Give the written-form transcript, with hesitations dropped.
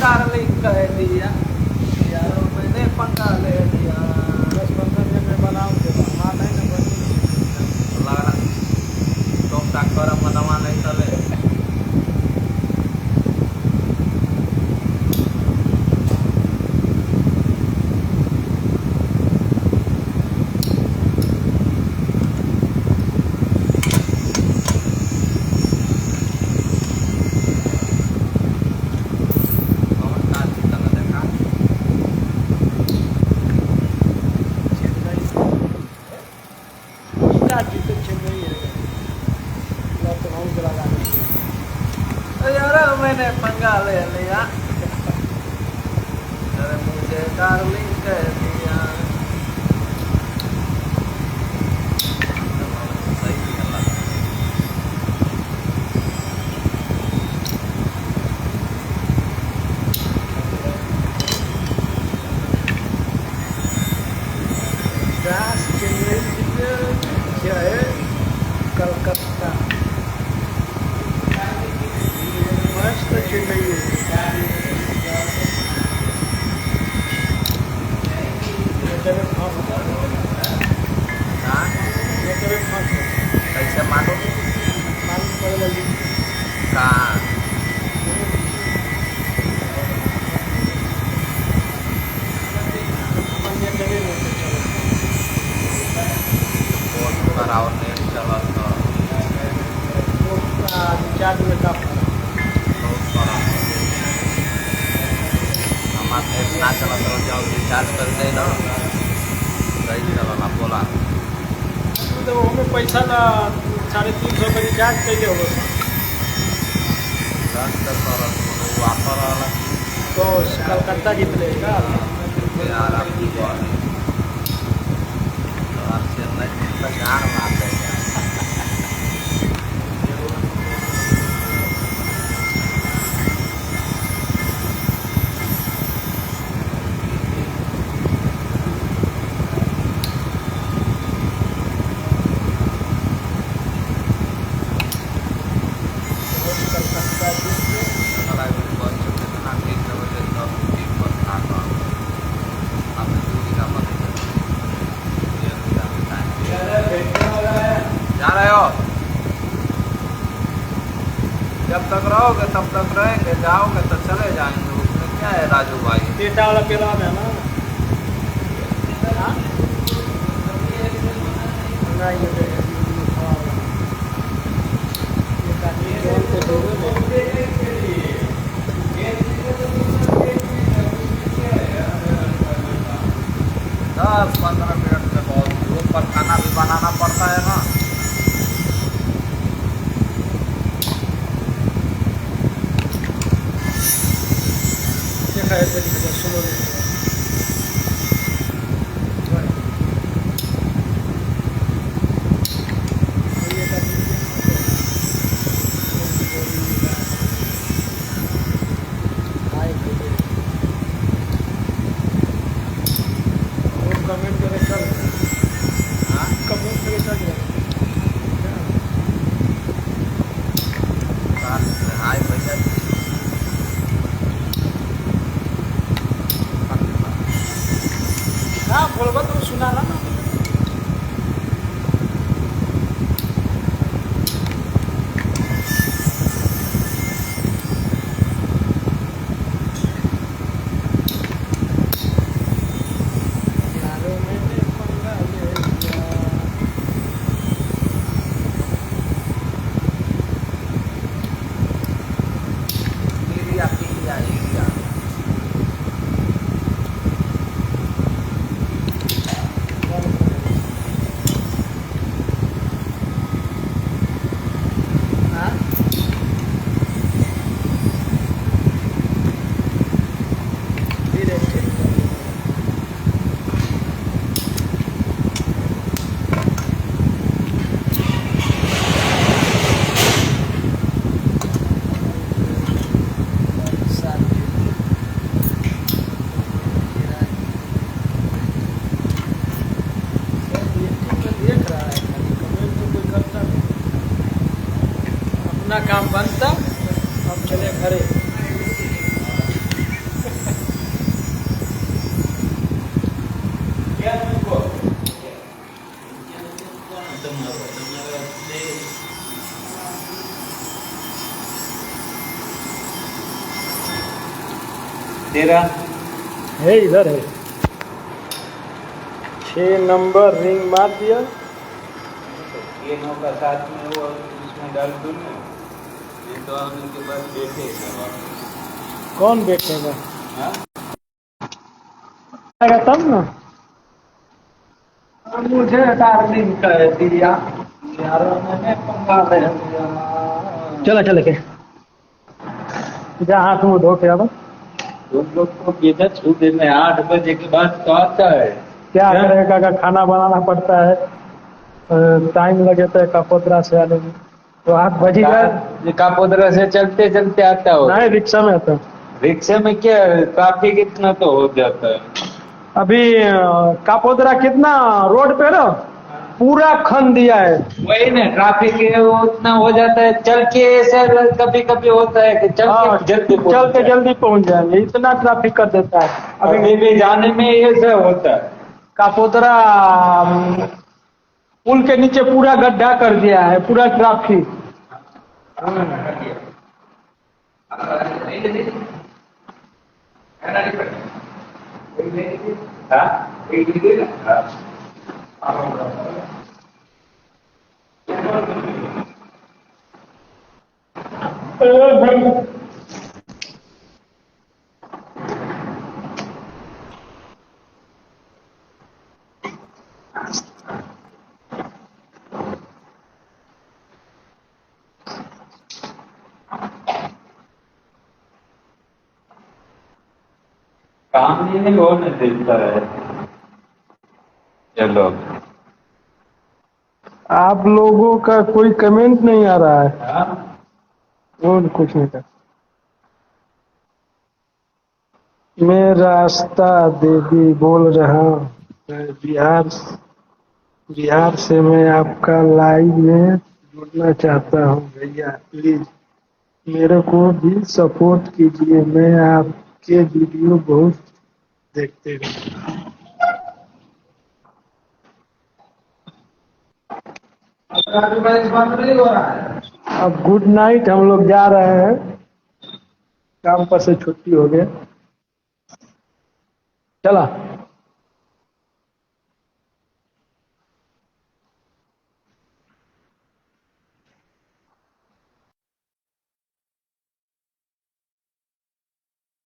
Darling कह दिया, यारो मैंने पंगा ले दिया। 10-15 दिन में बनाऊंगे हमारा नहीं ना बनी लग रहा टोक टाक कर मनवा नहीं चले। यार मैंने पंगा ले लिया, अरे मुझे डार्लिंग कह दिया। सही निकला। क्या है कलकत्ता मस्त चेन्नई कैसे मानो कहाँ और नेट चला तो रिचार्ज में का हमारा नेट ना चला तो जाओ रिचार्ज कर दे ना, सही चला बोला। तो हमें पैसा ना 350 का रिचार्ज चाहिए होगा वापर वाला तो कलकत्ता जितने का यार आपकी चेन्नई जान बात है। जा रहे हो? जब तक रहोगे तब तक रहेंगे, जाओगे तो चले जाएंगे, उसमें क्या है राजू भाई। पेटा वाला पेला में ना दस 15 मिनट में बहुत ग्रुप पर खाना भी बनाना पड़ता है ना। देखा है सुनो कमेंट करे चल कमेंट करे चल हाय पैसा हाँ बोलबा तो सुना ना अपना काम बनता, अब चले घरे। तेरा है इधर है। 6 नंबर रिंग मार दिया। ये नौ का साथ में वो इसमें डाल दूँ ना, ये तो हम इनके पास बैठे हैं। कौन बैठेगा? हाँ आएगा तब ना। मुझे डार्लिंग कह दिया यारों ने पंगा ले लिया। चला चले के जा हाथ मुंह धो के अब। तुम लोग को किधर छूटे में 8 बजे के बाद तो आता है। क्या करेगा का खाना बनाना पड़ता है, टाइम लगे तो कपोद्रा से आने में तो 8 बज ही जाए। कापोद्रा से चलते चलते आता हो? नहीं, रिक्शा में आता। रिक्शे में क्या ट्रैफिक इतना तो हो जाता है। अभी कापोद्रा कितना रोड पे ना पूरा खन दिया है। वही ना ट्रैफिक है, वो उतना हो जाता है। चल के ऐसा कभी कभी होता है कि चल के जल्दी चल के जल्दी पहुंच जाएंगे, इतना ट्रैफिक कर देता है। अभी भी जाने में ऐसा होता है। कापोद्रा पुल के नीचे पूरा गड्ढा कर दिया है, पूरा ट्रैफिक। काम नहीं होने देता है। चलो आप लोगों का कोई कमेंट नहीं आ रहा है। हाँ? और कुछ नहीं कर। मैं रास्ता देवी बोल रहा हूँ, मैं बिहार से। मैं आपका लाइव में जुड़ना चाहता हूँ भैया, प्लीज मेरे को भी सपोर्ट कीजिए। मैं आपके वीडियो बहुत देखते हैं। अब गुड नाइट, हम लोग जा रहे हैं, काम पर से छुट्टी हो गया। चला।